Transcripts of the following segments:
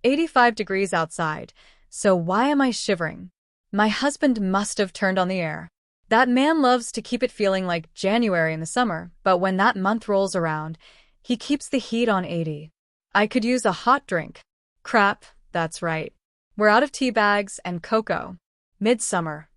85 degrees outside, so why am I shivering? My husband must have turned on the air. That man loves to keep it feeling like January in the summer, but when that month rolls around, he keeps the heat on 80. I could use a hot drink. Crap, that's right. We're out of tea bags and cocoa. Midsummer.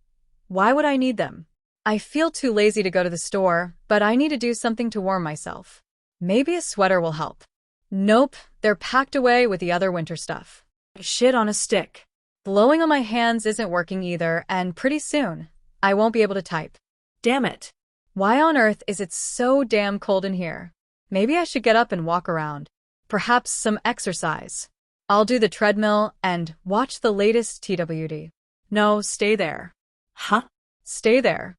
Why would I need them? I feel too lazy to go to the store, but I need to do something to warm myself. Maybe a sweater will help. Nope, they're packed away with the other winter stuff. Shit on a stick. Blowing on my hands isn't working either, and pretty soon, I won't be able to type. Damn it. Why on earth is it so damn cold in here? Maybe I should get up and walk around. Perhaps some exercise. I'll do the treadmill and watch the latest TWD. No, stay there. Huh? Stay there.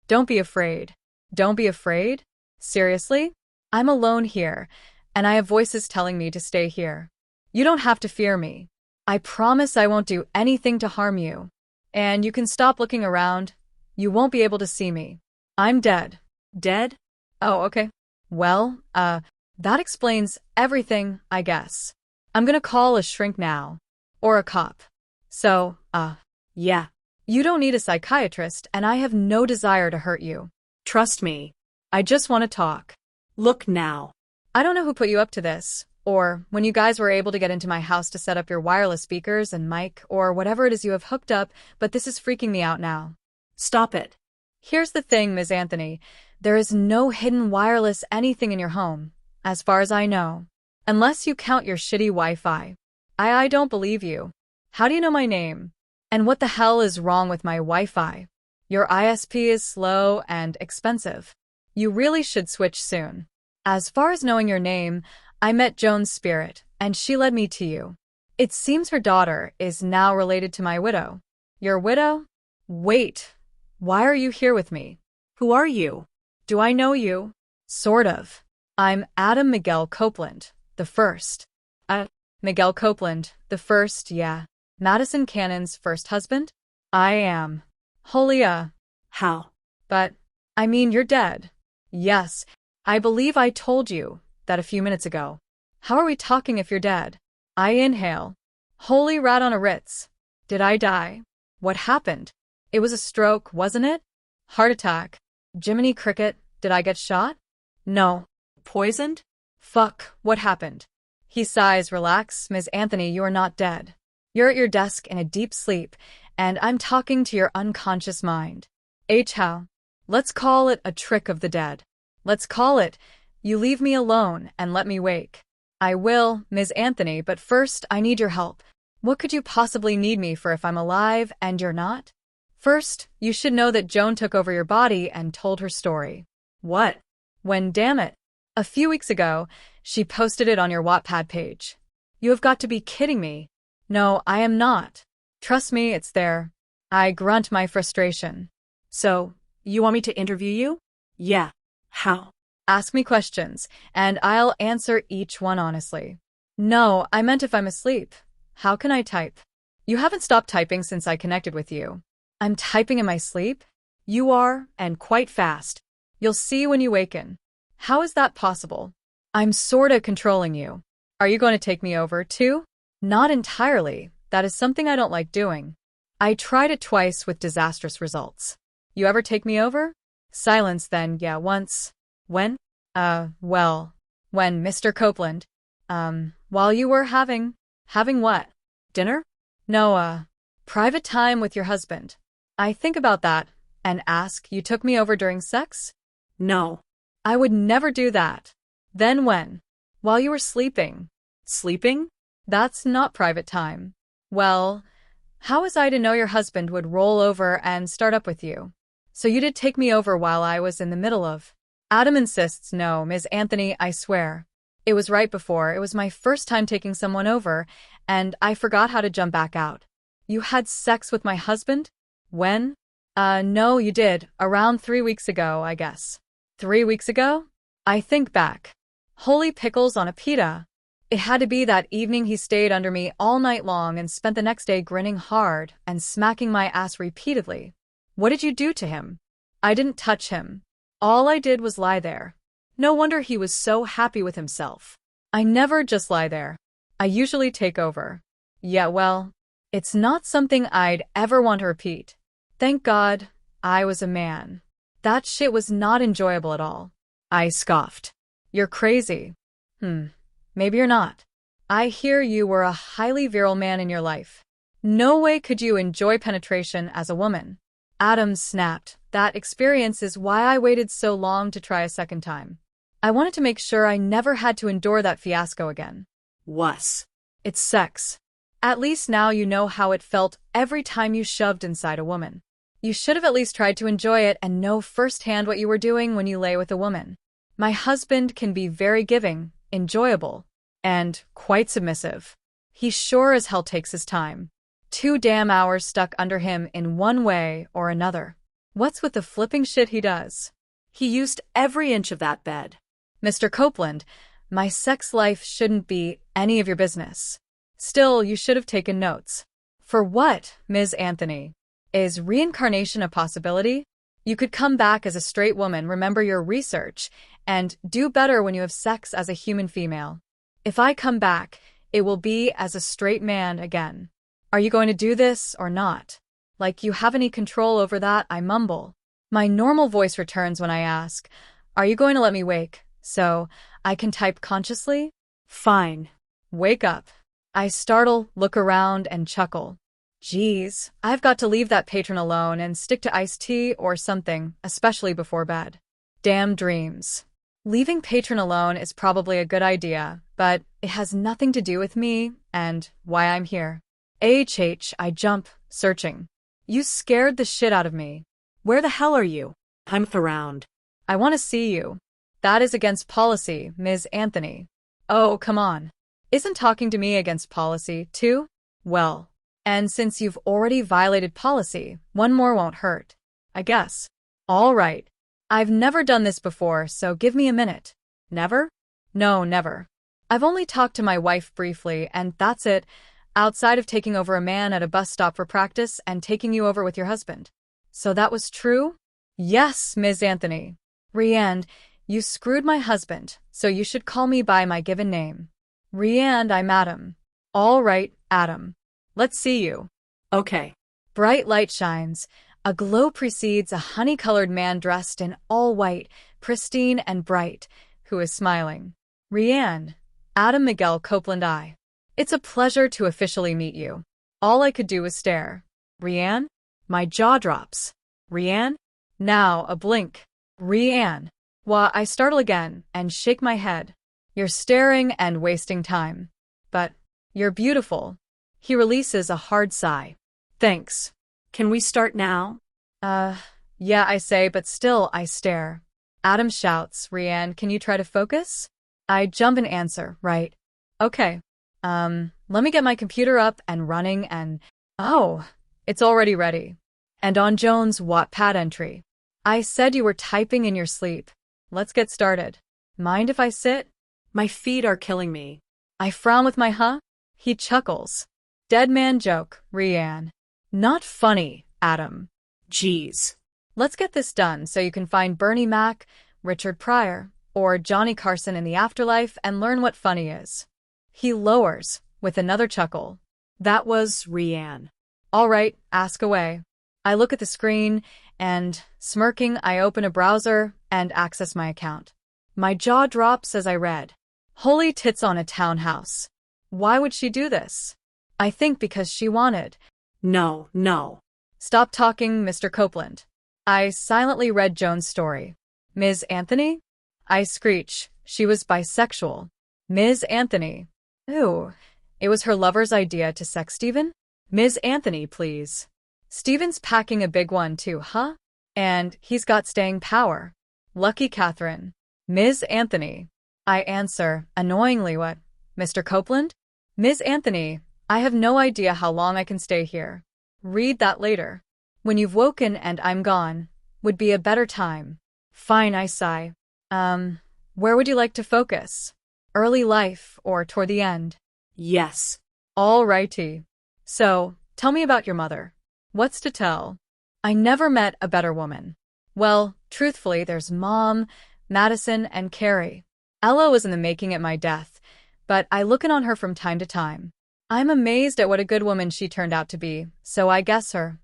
Don't be afraid. Don't be afraid? Seriously? I'm alone here, and I have voices telling me to stay here. You don't have to fear me. I promise I won't do anything to harm you. And you can stop looking around. You won't be able to see me. I'm dead. Dead? Oh, okay. Well, that explains everything, I guess. I'm gonna call a shrink now. Or a cop. So, yeah. You don't need a psychiatrist, and I have no desire to hurt you. Trust me. I just want to talk. Look now. I don't know who put you up to this, or when you guys were able to get into my house to set up your wireless speakers and mic, or whatever it is you have hooked up, but this is freaking me out now. Stop it. Here's the thing, Ms. Anthony. There is no hidden wireless anything in your home, as far as I know. Unless you count your shitty Wi-Fi. I don't believe you. How do you know my name? And what the hell is wrong with my Wi-Fi? Your ISP is slow and expensive. You really should switch soon. As far as knowing your name, I met Joan's spirit, and she led me to you. It seems her daughter is now related to my widow. Your widow? Wait, why are you here with me? Who are you? Do I know you? Sort of. I'm Adam Miguel Copeland, the first. Miguel Copeland, the first, yeah. Madison Cannon's first husband? I am. Holy, how? But, I mean, you're dead. Yes, I believe I told you that a few minutes ago. How are we talking if you're dead? I inhale. Holy rat on a Ritz. Did I die? What happened? It was a stroke, wasn't it? Heart attack. Jiminy Cricket, did I get shot? No. Poisoned? Fuck, what happened? He sighs. Relax, Ms. Anthony, you are not dead. You're at your desk in a deep sleep, and I'm talking to your unconscious mind. How? Let's call it a trick of the dead. Let's call it, you leave me alone and let me wake. I will, Ms. Anthony, but first I need your help. What could you possibly need me for if I'm alive and you're not? First, you should know that Joan took over your body and told her story. What? When, damn it. A few weeks ago, she posted it on your Wattpad page. You have got to be kidding me. No, I am not. Trust me, it's there. I grunt my frustration. So, you want me to interview you? Yeah. How? Ask me questions, and I'll answer each one honestly. No, I meant if I'm asleep. How can I type? You haven't stopped typing since I connected with you. I'm typing in my sleep? You are, and quite fast. You'll see when you waken. How is that possible? I'm sorta controlling you. Are you going to take me over, too? Not entirely. That is something I don't like doing. I tried it twice with disastrous results. You ever take me over? Silence then, yeah, once. When? Well, when, Mr. Copeland. While you were having what? Dinner? No, private time with your husband. I think about that and ask, you took me over during sex? No. I would never do that. Then when? While you were sleeping. Sleeping? That's not private time. Well, how was I to know your husband would roll over and start up with you? So you did take me over while I was in the middle of. Adam insists, no, Ms. Anthony, I swear. It was right before. It was my first time taking someone over, and I forgot how to jump back out. You had sex with my husband? When? No, you did. Around 3 weeks ago, I guess. 3 weeks ago? I think back. Holy pickles on a pita. It had to be that evening he stayed under me all night long and spent the next day grinning hard and smacking my ass repeatedly. What did you do to him? I didn't touch him. All I did was lie there. No wonder he was so happy with himself. I never just lie there. I usually take over. Yeah, well, it's not something I'd ever want to repeat. Thank God I was a man. That shit was not enjoyable at all. I scoffed. You're crazy. Maybe you're not. I hear you were a highly virile man in your life. No way could you enjoy penetration as a woman. Adam snapped. That experience is why I waited so long to try a second time. I wanted to make sure I never had to endure that fiasco again. Wuss. It's sex. At least now you know how it felt every time you shoved inside a woman. You should have at least tried to enjoy it and know firsthand what you were doing when you lay with a woman. My husband can be very giving, enjoyable, and quite submissive. He sure as hell takes his time. 2 damn hours stuck under him in one way or another. What's with the flipping shit he does? He used every inch of that bed. Mr. Copeland, my sex life shouldn't be any of your business. Still, you should have taken notes. For what, Ms. Anthony? Is reincarnation a possibility? You could come back as a straight woman, remember your research, and do better when you have sex as a human female. If I come back, it will be as a straight man again. Are you going to do this or not? Like you have any control over that, I mumble. My normal voice returns when I ask, are you going to let me wake, so I can type consciously? Fine. Wake up. I startle, look around, and chuckle. Geez, I've got to leave that patron alone and stick to iced tea or something, especially before bed. Damn dreams. Leaving patron alone is probably a good idea, but it has nothing to do with me and why I'm here. I jump, searching. You scared the shit out of me. Where the hell are you? I'm around. I want to see you. That is against policy, Ms. Anthony. Oh, come on. Isn't talking to me against policy, too? Well, and since you've already violated policy, one more won't hurt, I guess. All right. I've never done this before, so give me a minute. Never? No, never. I've only talked to my wife briefly, and that's it, outside of taking over a man at a bus stop for practice and taking you over with your husband. So that was true? Yes, Ms. Anthony. Ryanne, you screwed my husband, so you should call me by my given name. Ryanne, I'm Adam. All right, Adam. Let's see you. Okay. Bright light shines. A glow precedes a honey-colored man dressed in all white, pristine and bright, who is smiling. Ryanne, Adam Miguel Copeland I. It's a pleasure to officially meet you. All I could do was stare. Ryanne? My jaw drops. Ryanne? Now a blink. Ryanne. Why, I startle again and shake my head. You're staring and wasting time. But you're beautiful. He releases a hard sigh. Thanks. Can we start now? Yeah, I say, but still I stare. Adam shouts, Ryanne, can you try to focus? I jump and answer, right. Okay. Let me get my computer up and running and… Oh, it's already ready. And on Jones' Wattpad entry. I said you were typing in your sleep. Let's get started. Mind if I sit? My feet are killing me. I frown with my huh? He chuckles. Dead man joke, Ryanne. Not funny, Adam. Jeez. Let's get this done so you can find Bernie Mac, Richard Pryor, or Johnny Carson in the afterlife and learn what funny is. He lowers, with another chuckle. That was Ryanne. All right, ask away. I look at the screen, and, smirking, I open a browser and access my account. My jaw drops as I read. Holy tits on a townhouse. Why would she do this? I think because she wanted. No. Stop talking, Mr. Copeland. I silently read Joan's story. Ms. Anthony? I screech. She was bisexual. Ms. Anthony. Ooh, it was her lover's idea to sex Stephen? Ms. Anthony, please. Stephen's packing a big one too, huh? And he's got staying power. Lucky Catherine. Ms. Anthony. I answer, annoyingly, what? Mr. Copeland? Ms. Anthony, I have no idea how long I can stay here. Read that later. When you've woken and I'm gone, would be a better time. Fine, I sigh. Where would you like to focus? Early life or toward the end? Yes. All righty. So, tell me about your mother. What's to tell? I never met a better woman. Well, truthfully, there's Mom, Madison, and Carrie. Ella was in the making at my death, but I look in on her from time to time. I'm amazed at what a good woman she turned out to be, so I guess her,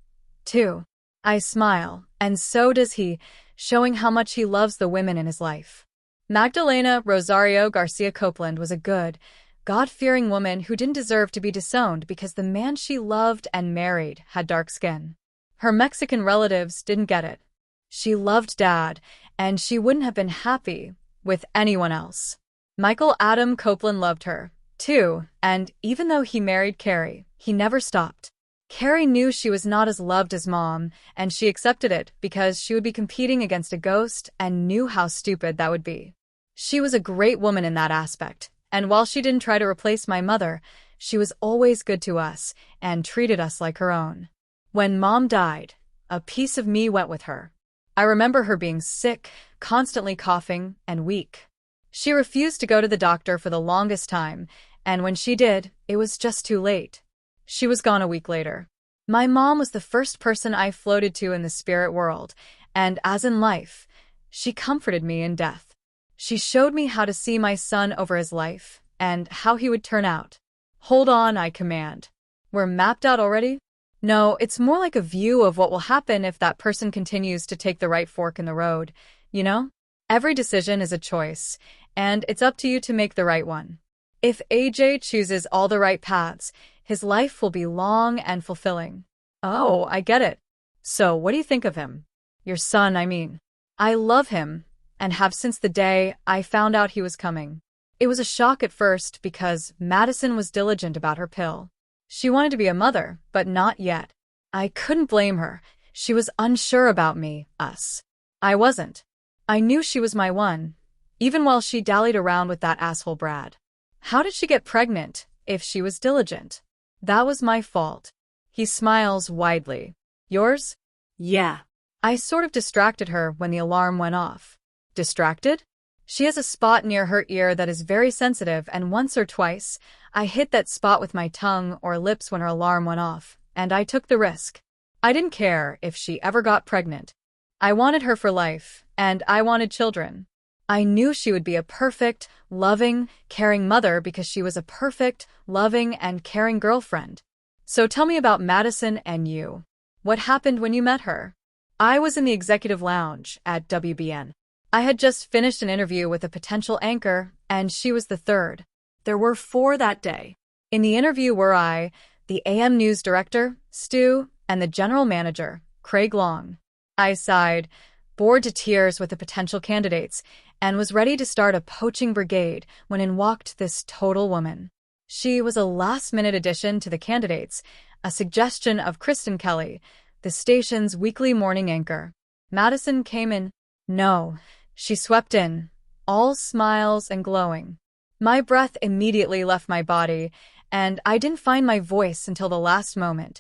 too. I smile, and so does he, showing how much he loves the women in his life. Magdalena Rosario Garcia Copeland was a good, God-fearing woman who didn't deserve to be disowned because the man she loved and married had dark skin. Her Mexican relatives didn't get it. She loved Dad, and she wouldn't have been happy with anyone else. Michael Adam Copeland loved her, too, and even though he married Carrie, he never stopped. Carrie knew she was not as loved as Mom, and she accepted it because she would be competing against a ghost and knew how stupid that would be. She was a great woman in that aspect, and while she didn't try to replace my mother, she was always good to us and treated us like her own. When Mom died, a piece of me went with her. I remember her being sick, constantly coughing, and weak. She refused to go to the doctor for the longest time, and when she did, it was just too late. She was gone a week later. My mom was the first person I floated to in the spirit world, and as in life, she comforted me in death. She showed me how to see my son over his life, and how he would turn out. Hold on, I command. We're mapped out already? No, it's more like a view of what will happen if that person continues to take the right fork in the road, you know? Every decision is a choice, and it's up to you to make the right one. If AJ chooses all the right paths, his life will be long and fulfilling. Oh, I get it. So, what do you think of him? Your son, I mean. I love him, and have since the day I found out he was coming. It was a shock at first because Madison was diligent about her pill. She wanted to be a mother, but not yet. I couldn't blame her. She was unsure about me, us. I wasn't. I knew she was my one, even while she dallied around with that asshole Brad. How did she get pregnant if she was diligent? That was my fault. He smiles widely. Yours? Yeah. I sort of distracted her when the alarm went off. Distracted? She has a spot near her ear that is very sensitive, and once or twice, I hit that spot with my tongue or lips when her alarm went off, and I took the risk. I didn't care if she ever got pregnant. I wanted her for life, and I wanted children. I knew she would be a perfect, loving, caring mother because she was a perfect, loving, and caring girlfriend. So tell me about Madison and you. What happened when you met her? I was in the executive lounge at WBN. I had just finished an interview with a potential anchor, and she was the third. There were 4 that day. In the interview were I, the AM News director, Stu, and the general manager, Craig Long. I sighed, bored to tears with the potential candidates, and was ready to start a poaching brigade when in walked this total woman. She was a last-minute addition to the candidates, a suggestion of Kristen Kelly, the station's weekly morning anchor. Madison came in. No. She swept in, all smiles and glowing. My breath immediately left my body, and I didn't find my voice until the last moment,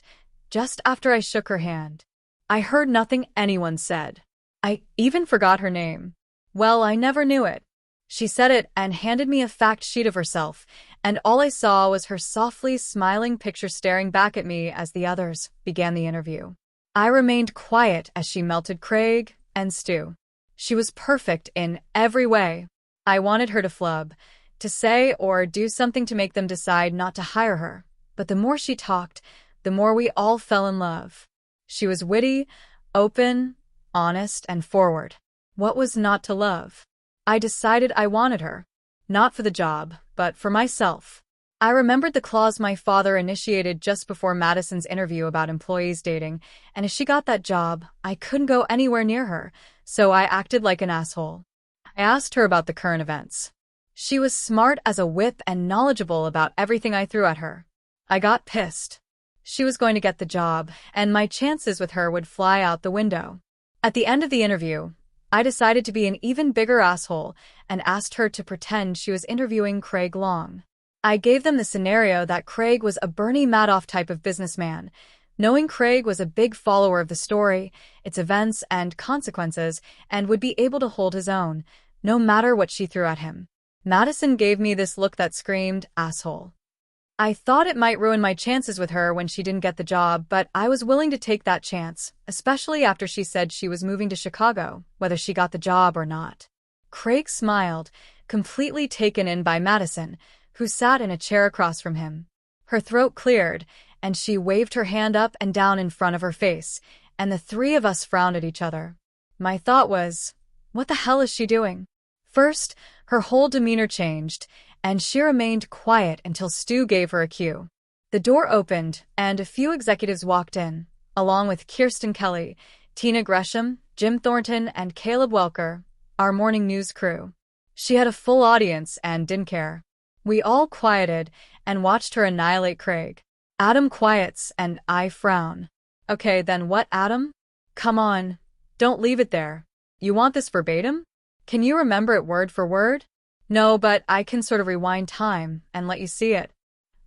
just after I shook her hand. I heard nothing anyone said. I even forgot her name. Well, I never knew it. She said it and handed me a fact sheet of herself, and all I saw was her softly smiling picture staring back at me as the others began the interview. I remained quiet as she melted Craig and Stu. She was perfect in every way. I wanted her to flub, to say or do something to make them decide not to hire her, but the more she talked, the more we all fell in love. She was witty, open, honest, and forward. What was not to love? I decided I wanted her. Not for the job, but for myself. I remembered the clause my father initiated just before Madison's interview about employees dating, and if she got that job, I couldn't go anywhere near her, so I acted like an asshole. I asked her about the current events. She was smart as a whip and knowledgeable about everything I threw at her. I got pissed. She was going to get the job, and my chances with her would fly out the window. At the end of the interview, I decided to be an even bigger asshole and asked her to pretend she was interviewing Craig Long. I gave them the scenario that Craig was a Bernie Madoff type of businessman. Knowing Craig was a big follower of the story, its events and consequences, and would be able to hold his own, no matter what she threw at him. Madison gave me this look that screamed, asshole. I thought it might ruin my chances with her when she didn't get the job, but I was willing to take that chance, especially after she said she was moving to Chicago, whether she got the job or not. Craig smiled, completely taken in by Madison, who sat in a chair across from him. Her throat cleared, and she waved her hand up and down in front of her face, and the three of us frowned at each other. My thought was, what the hell is she doing? First, her whole demeanor changed, and she remained quiet until Stu gave her a cue. The door opened, and a few executives walked in, along with Kirsten Kelly, Tina Gresham, Jim Thornton, and Caleb Welker, our morning news crew. She had a full audience and didn't care. We all quieted and watched her annihilate Craig. Adam quiets, and I frown. Okay, then what, Adam? Come on. Don't leave it there. You want this verbatim? Can you remember it word for word? No, but I can sort of rewind time and let you see it.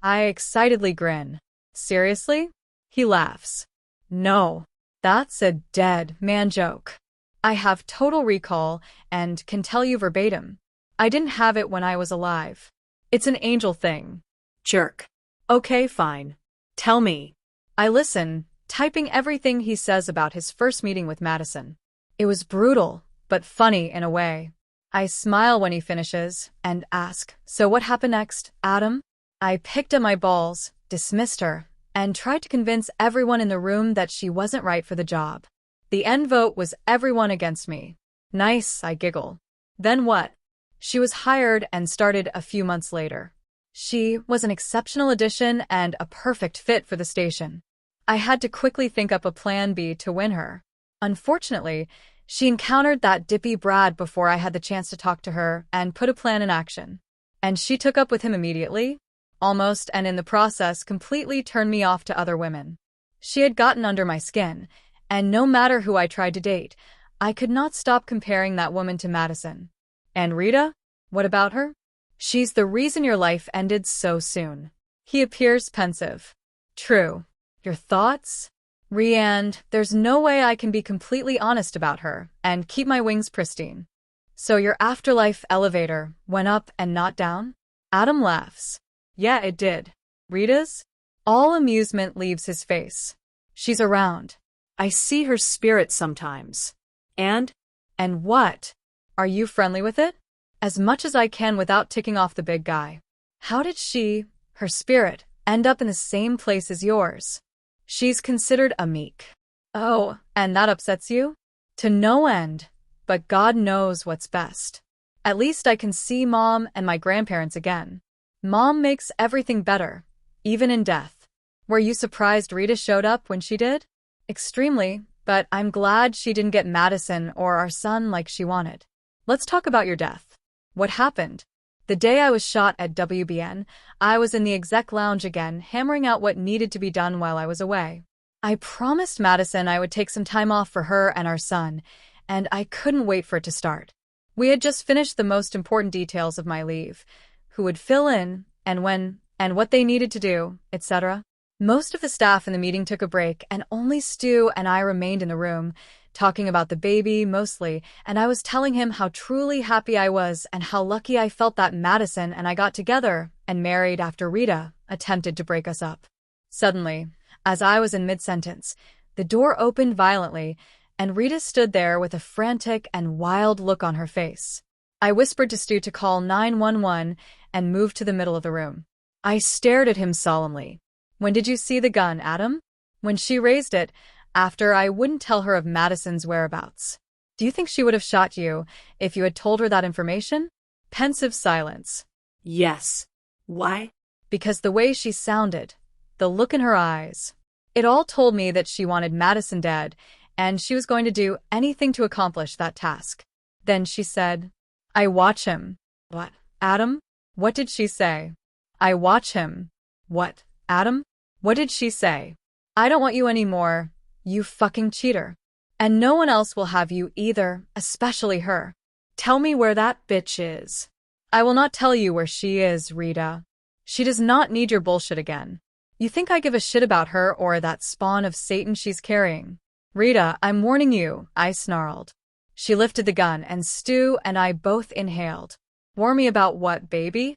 I excitedly grin. Seriously? He laughs. No, that's a dead man joke. I have total recall and can tell you verbatim. I didn't have it when I was alive. It's an angel thing. Jerk. Okay, fine. Tell me. I listen, typing everything he says about his first meeting with Madison. It was brutal, but funny in a way. I smile when he finishes and ask, so what happened next, Adam? I picked up my balls, dismissed her, and tried to convince everyone in the room that she wasn't right for the job. The end vote was everyone against me. Nice, I giggle. Then what? She was hired and started a few months later. She was an exceptional addition and a perfect fit for the station. I had to quickly think up a plan B to win her. Unfortunately, she encountered that dippy Brad before I had the chance to talk to her and put a plan in action. And she took up with him immediately, almost, and in the process completely turned me off to other women. She had gotten under my skin, and no matter who I tried to date, I could not stop comparing that woman to Madison. And Rita? What about her? She's the reason your life ended so soon. He appears pensive. True. Your thoughts? Ryanne, there's no way I can be completely honest about her and keep my wings pristine. So your afterlife elevator went up and not down? Adam laughs. Yeah, it did. Rita's? All amusement leaves his face. She's around. I see her spirit sometimes. And what? Are you friendly with it? As much as I can without ticking off the big guy. How did she, her spirit, end up in the same place as yours? She's considered a meek. Oh, and that upsets you? To no end, but God knows what's best. At least I can see Mom and my grandparents again. Mom makes everything better, even in death. Were you surprised Rita showed up when she did? Extremely, but I'm glad she didn't get Madison or our son like she wanted. Let's talk about your death. What happened? The day I was shot at WBN, I was in the exec lounge again, hammering out what needed to be done while I was away. I promised Madison I would take some time off for her and our son, and I couldn't wait for it to start. We had just finished the most important details of my leave, who would fill in, and when, and what they needed to do, etc. Most of the staff in the meeting took a break, and only Stu and I remained in the room, talking about the baby mostly, and I was telling him how truly happy I was and how lucky I felt that Madison and I got together and married after Rita attempted to break us up. Suddenly, as I was in mid-sentence, the door opened violently, and Rita stood there with a frantic and wild look on her face. I whispered to Stu to call 911 and moved to the middle of the room. I stared at him solemnly. When did you see the gun, Adam? When she raised it, after I wouldn't tell her of Madison's whereabouts. Do you think she would have shot you if you had told her that information? Pensive silence. Yes. Why? Because the way she sounded, the look in her eyes. It all told me that she wanted Madison dead, and she was going to do anything to accomplish that task. Then she said, I watch him. What, Adam? What did she say? I watch him. What, Adam? What did she say? I don't want you anymore. You fucking cheater. And no one else will have you either, especially her. Tell me where that bitch is. I will not tell you where she is, Rita. She does not need your bullshit again. You think I give a shit about her or that spawn of Satan she's carrying? Rita, I'm warning you, I snarled. She lifted the gun and Stu and I both inhaled. Warn me about what, baby?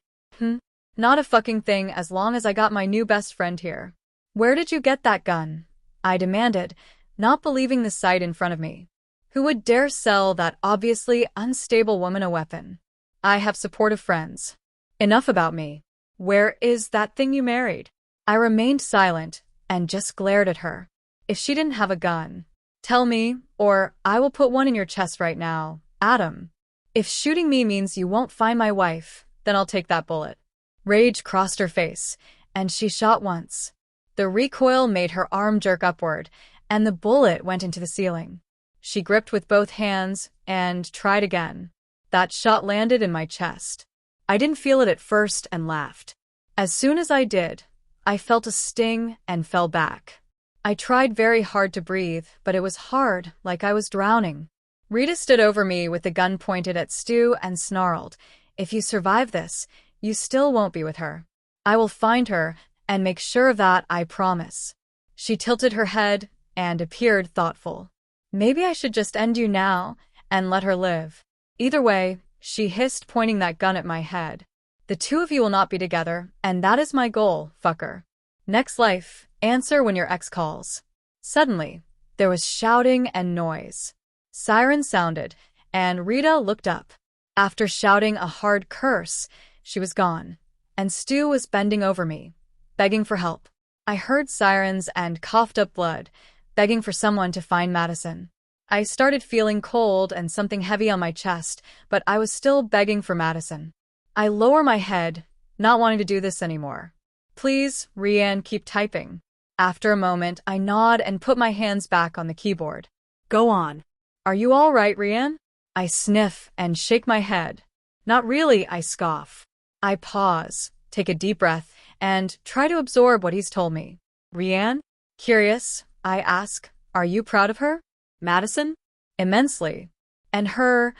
Not a fucking thing as long as I got my new best friend here. Where did you get that gun? I demanded, not believing the sight in front of me. Who would dare sell that obviously unstable woman a weapon? I have supportive friends. Enough about me. Where is that thing you married? I remained silent and just glared at her. If she didn't have a gun, tell me, or I will put one in your chest right now, Adam. If shooting me means you won't find my wife, then I'll take that bullet. Rage crossed her face, and she shot once. The recoil made her arm jerk upward, and the bullet went into the ceiling. She gripped with both hands and tried again. That shot landed in my chest. I didn't feel it at first and laughed. As soon as I did, I felt a sting and fell back. I tried very hard to breathe, but it was hard, like I was drowning. Rita stood over me with the gun pointed at Stu and snarled, "If you survive this, you still won't be with her. I will find her and make sure of that, I promise." She tilted her head and appeared thoughtful. "Maybe I should just end you now and let her live. Either way," she hissed, pointing that gun at my head. "The two of you will not be together, and that is my goal, fucker. Next life, answer when your ex calls." Suddenly, there was shouting and noise. Sirens sounded, and Rita looked up. After shouting a hard curse, she was gone, and Stu was bending over me, begging for help. I heard sirens and coughed up blood, begging for someone to find Madison. I started feeling cold and something heavy on my chest, but I was still begging for Madison. I lower my head, not wanting to do this anymore. "Please, Ryanne, keep typing." After a moment, I nod and put my hands back on the keyboard. Go on. "Are you all right, Ryanne?" I sniff and shake my head. "Not really," I scoff. I pause, take a deep breath, and try to absorb what he's told me. "Ryanne?" Curious, I ask, "Are you proud of her?" "Madison?" "Immensely." "And her,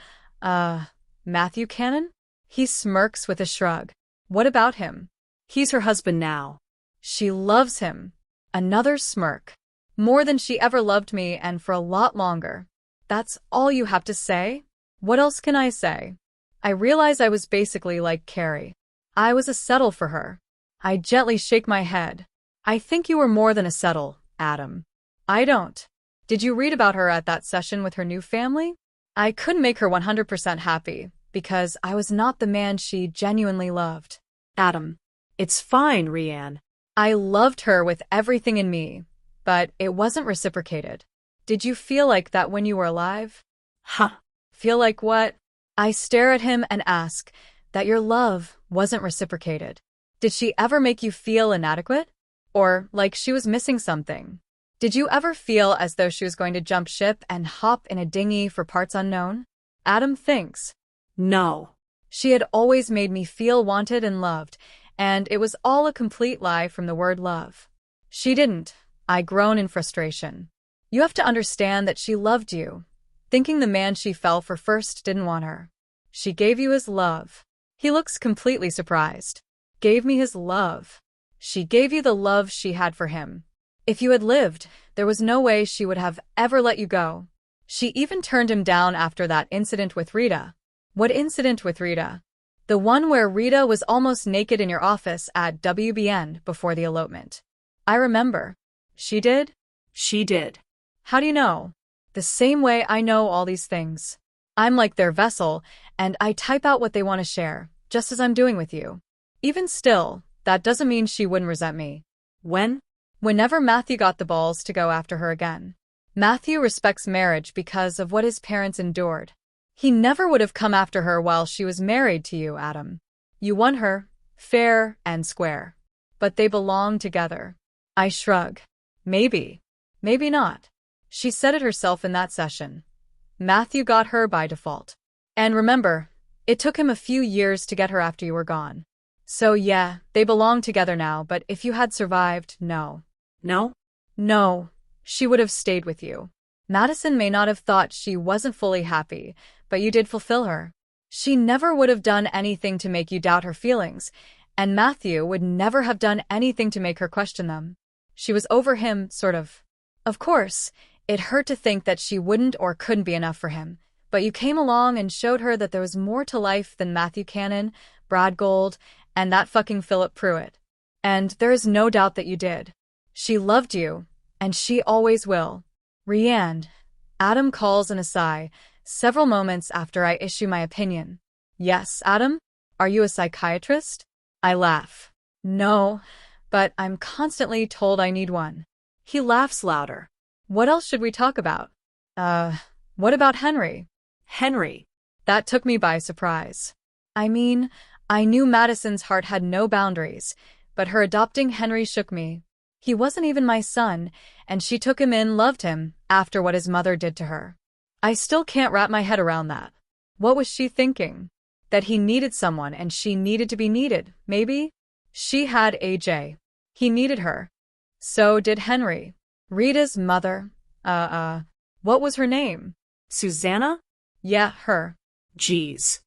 Matthew Cannon?" He smirks with a shrug. "What about him?" He's her husband now. "She loves him." Another smirk. "More than she ever loved me, and for a lot longer." "That's all you have to say?" "What else can I say?" I realize I was basically like Carrie. I was a settle for her. I gently shake my head. "I think you were more than a settle, Adam." "I don't." "Did you read about her at that session with her new family?" I couldn't make her 100% happy, because I was not the man she genuinely loved. Adam. It's fine, Ryanne. I loved her with everything in me, but it wasn't reciprocated. "Did you feel like that when you were alive?" Huh. "Feel like what?" I stare at him and ask, "That your love wasn't reciprocated. Did she ever make you feel inadequate? Or like she was missing something? Did you ever feel as though she was going to jump ship and hop in a dinghy for parts unknown?" Adam thinks. No. She had always made me feel wanted and loved, and it was all a complete lie from the word love. "She didn't." I groan in frustration. "You have to understand that she loved you, thinking the man she fell for first didn't want her. She gave you his love." He looks completely surprised. "Gave me his love." "She gave you the love she had for him. If you had lived, there was no way she would have ever let you go. She even turned him down after that incident with Rita." "What incident with Rita?" "The one where Rita was almost naked in your office at WBN before the elopement." "I remember." "She did?" She did. "How do you know?" "The same way I know all these things. I'm like their vessel, and I type out what they want to share, just as I'm doing with you. Even still, that doesn't mean she wouldn't resent me." When? "Whenever Matthew got the balls to go after her again. Matthew respects marriage because of what his parents endured. He never would have come after her while she was married to you, Adam. You won her, fair and square. But they belong together." I shrug. "Maybe. Maybe not. She said it herself in that session. Matthew got her by default. And remember, it took him a few years to get her after you were gone. So yeah, they belong together now, but if you had survived, no." No? "No. She would have stayed with you. Madison may not have thought she wasn't fully happy, but you did fulfill her. She never would have done anything to make you doubt her feelings, and Matthew would never have done anything to make her question them. She was over him, sort of. Of course, it hurt to think that she wouldn't or couldn't be enough for him, but you came along and showed her that there was more to life than Matthew Cannon, Brad Gold, and that fucking Philip Pruitt. And there is no doubt that you did. She loved you, and she always will." "Ryanne," Adam calls in a sigh, several moments after I issue my opinion. "Yes, Adam? Are you a psychiatrist?" I laugh. No, but I'm constantly told I need one. He laughs louder. What else should we talk about? Uh, what about Henry? Henry. That took me by surprise. I mean, I knew Madison's heart had no boundaries, but her adopting Henry shook me. He wasn't even my son, and she took him in, loved him, after what his mother did to her. I still can't wrap my head around that. What was she thinking? That he needed someone and she needed to be needed, maybe? She had AJ. He needed her. So did Henry. Rita's mother. What was her name? Susanna? Yeah, her. Jeez.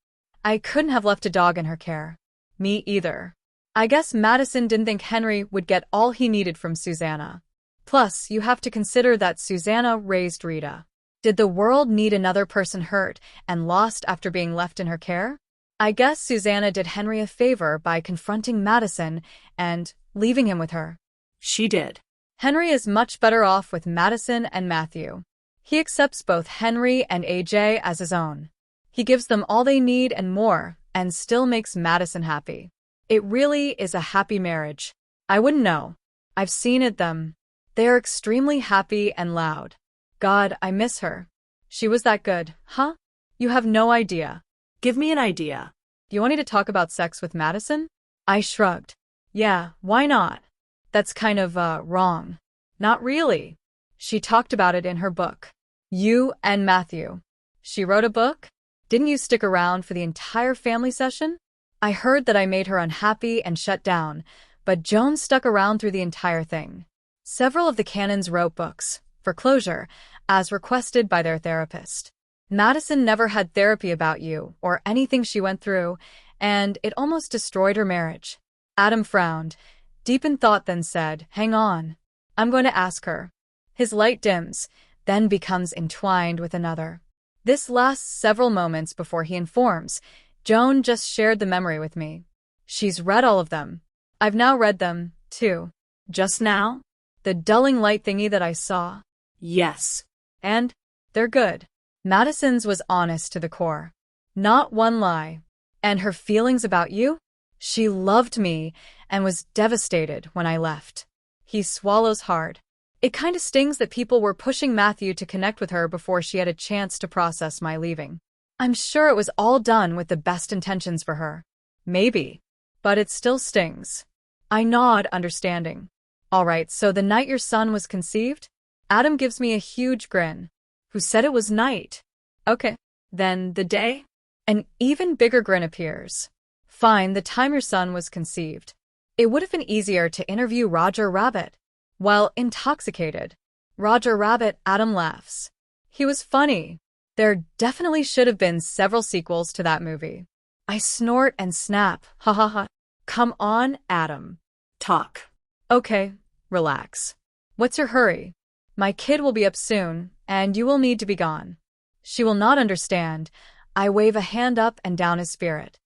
I couldn't have left a dog in her care. Me either. I guess Madison didn't think Henry would get all he needed from Susanna. Plus, you have to consider that Susanna raised Rita. Did the world need another person hurt and lost after being left in her care? I guess Susanna did Henry a favor by confronting Madison and leaving him with her. She did. Henry is much better off with Madison and Matthew. He accepts both Henry and AJ as his own. He gives them all they need and more, and still makes Madison happy. It really is a happy marriage. I wouldn't know. I've seen it them. They are extremely happy and loud. God, I miss her. She was that good, huh? You have no idea. Give me an idea. Do you want me to talk about sex with Madison? I shrugged. Yeah, why not? That's kind of, wrong. Not really. She talked about it in her book. You and Matthew. She wrote a book? Didn't you stick around for the entire family session? I heard that I made her unhappy and shut down, but Joan stuck around through the entire thing. Several of the canons wrote books, for closure, as requested by their therapist. Madison never had therapy about you or anything she went through, and it almost destroyed her marriage. Adam frowned, deep in thought, then said, "Hang on. I'm going to ask her." His light dims, then becomes entwined with another. This lasts several moments before he informs. Joan just shared the memory with me. She's read all of them. I've now read them, too. Just now? The dulling light thingy that I saw? Yes. And? They're good. Madison's was honest to the core. Not one lie. And her feelings about you? She loved me and was devastated when I left. He swallows hard. It kinda stings that people were pushing Matthew to connect with her before she had a chance to process my leaving. I'm sure it was all done with the best intentions for her. Maybe. But it still stings. I nod, understanding. All right, so the night your son was conceived? Adam gives me a huge grin. Who said it was night? Okay. Then the day? An even bigger grin appears. Fine, the time your son was conceived. It would have been easier to interview Roger Rabbit. While intoxicated. Roger Rabbit, Adam laughs. He was funny. There definitely should have been several sequels to that movie. I snort and snap. Ha ha ha. Come on, Adam. Talk. Okay, relax. What's your hurry? My kid will be up soon, and you will need to be gone. She will not understand. I wave a hand up and down his spirit.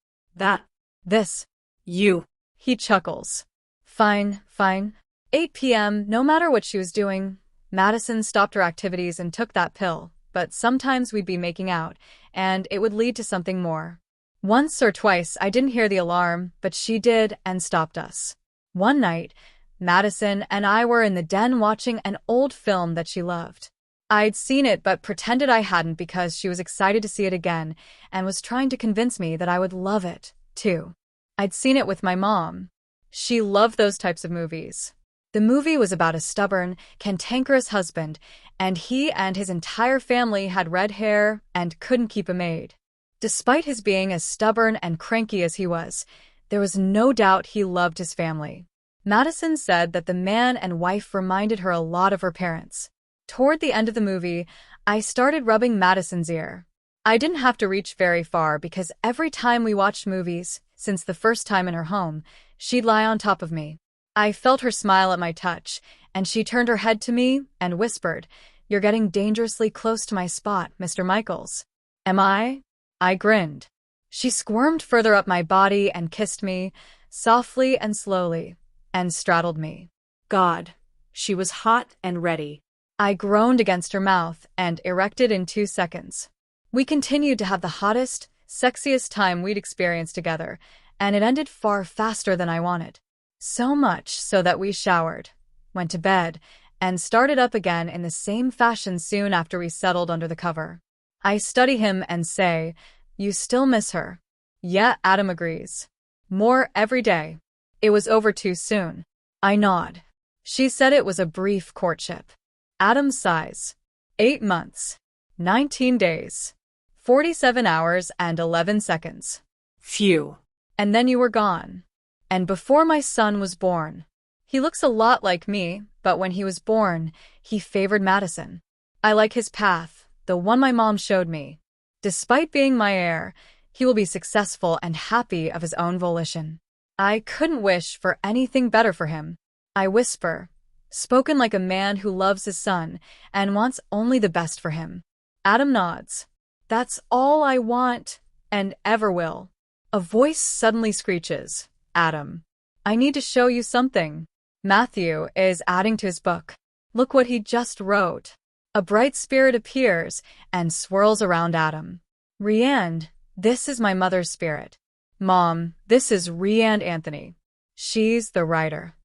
This. You. He chuckles. Fine, fine. 8 p.m., no matter what she was doing. Madison stopped her activities and took that pill, but sometimes we'd be making out, and it would lead to something more. Once or twice I didn't hear the alarm, but she did and stopped us. One night, Madison and I were in the den watching an old film that she loved. I'd seen it but pretended I hadn't because she was excited to see it again and was trying to convince me that I would love it, too. I'd seen it with my mom. She loved those types of movies. The movie was about a stubborn, cantankerous husband, and he and his entire family had red hair and couldn't keep a maid. Despite his being as stubborn and cranky as he was, there was no doubt he loved his family. Madison said that the man and wife reminded her a lot of her parents. Toward the end of the movie, I started rubbing Madison's ear. I didn't have to reach very far because every time we watched movies, since the first time in her home, she'd lie on top of me. I felt her smile at my touch, and she turned her head to me and whispered, "You're getting dangerously close to my spot, Mr. Michaels." Am I? I grinned. She squirmed further up my body and kissed me, softly and slowly, and straddled me. God, she was hot and ready. I groaned against her mouth and erected in 2 seconds. We continued to have the hottest, sexiest time we'd experienced together, and it ended far faster than I wanted. So much so that we showered, went to bed, and started up again in the same fashion soon after we settled under the cover. I study him and say, "You still miss her?" "Yeah," Adam agrees. "More every day." "It was over too soon." I nod. "She said it was a brief courtship." Adam sighs. 8 months, 19 days, 47 hours and 11 seconds. Phew. And then you were gone. And before my son was born. He looks a lot like me, but when he was born, he favored Madison. I like his path, the one my mom showed me. Despite being my heir, he will be successful and happy of his own volition. I couldn't wish for anything better for him. I whisper, spoken like a man who loves his son and wants only the best for him. Adam nods. That's all I want, and ever will. A voice suddenly screeches, "Adam, I need to show you something." Matthew is adding to his book. Look what he just wrote. A bright spirit appears and swirls around Adam. "Ryanne, this is my mother's spirit." "Mom, this is Ryanne Anthony. She's the writer."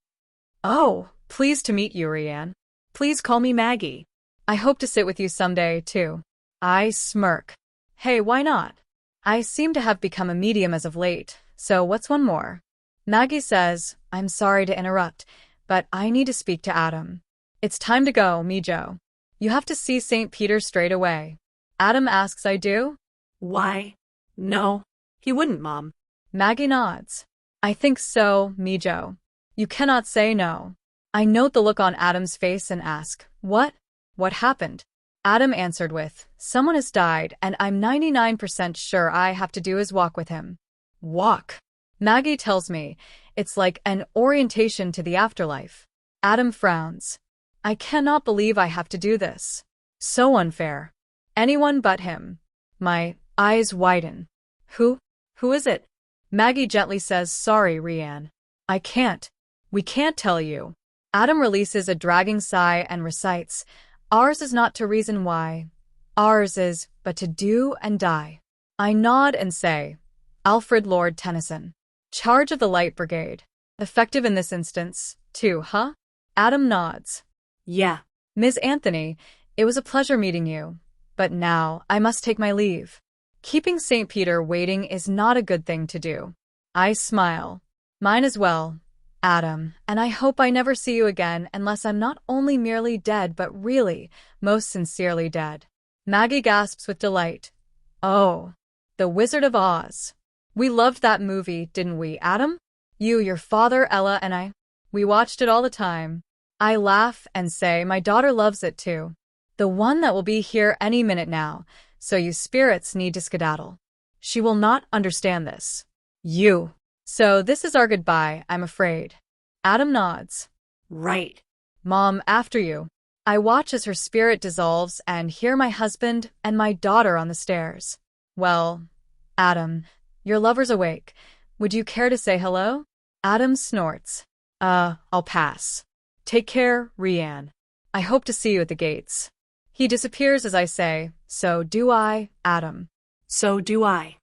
Oh, pleased to meet you, Ryanne. Please call me Maggie. "I hope to sit with you someday, too." I smirk. "Hey, why not? I seem to have become a medium as of late, so what's one more?" Maggie says, "I'm sorry to interrupt, but I need to speak to Adam." "It's time to go, Mijo. You have to see St. Peter straight away." Adam asks I do? Why? No, he wouldn't, Mom. Maggie nods. "I think so, Mijo. You cannot say no." I note the look on Adam's face and ask, "What? What happened?" Adam answered with, "Someone has died, and I'm 99% sure I have to do his walk with him." Walk. Maggie tells me it's like an orientation to the afterlife. Adam frowns. "I cannot believe I have to do this. So unfair." "Anyone but him." My eyes widen. Who? Who is it?" Maggie gently says, "Sorry, Ryanne. I can't. We can't tell you." Adam releases a dragging sigh and recites, "Ours is not to reason why. Ours is but to do and die." I nod and say, "Alfred Lord Tennyson. Charge of the Light Brigade. Effective in this instance, too, huh?" Adam nods. Yeah. "Ms. Anthony, it was a pleasure meeting you. But now I must take my leave. Keeping St. Peter waiting is not a good thing to do." I smile. "Mine as well, Adam, and I hope I never see you again unless I'm not only merely dead but really, most sincerely dead." Maggie gasps with delight. "Oh, The Wizard of Oz. We loved that movie, didn't we, Adam? You, your father, Ella, and I. We watched it all the time." I laugh and say my daughter loves it too. "The one that will be here any minute now, so you spirits need to skedaddle." She will not understand this. You. "So this is our goodbye, I'm afraid." Adam nods. Right. "Mom, after you." I watch as her spirit dissolves and hear my husband and my daughter on the stairs. "Well, Adam, your lover's awake. Would you care to say hello?" Adam snorts. I'll pass. Take care, Ryanne. I hope to see you at the gates." He disappears as I say, "So do I, Adam." So do I.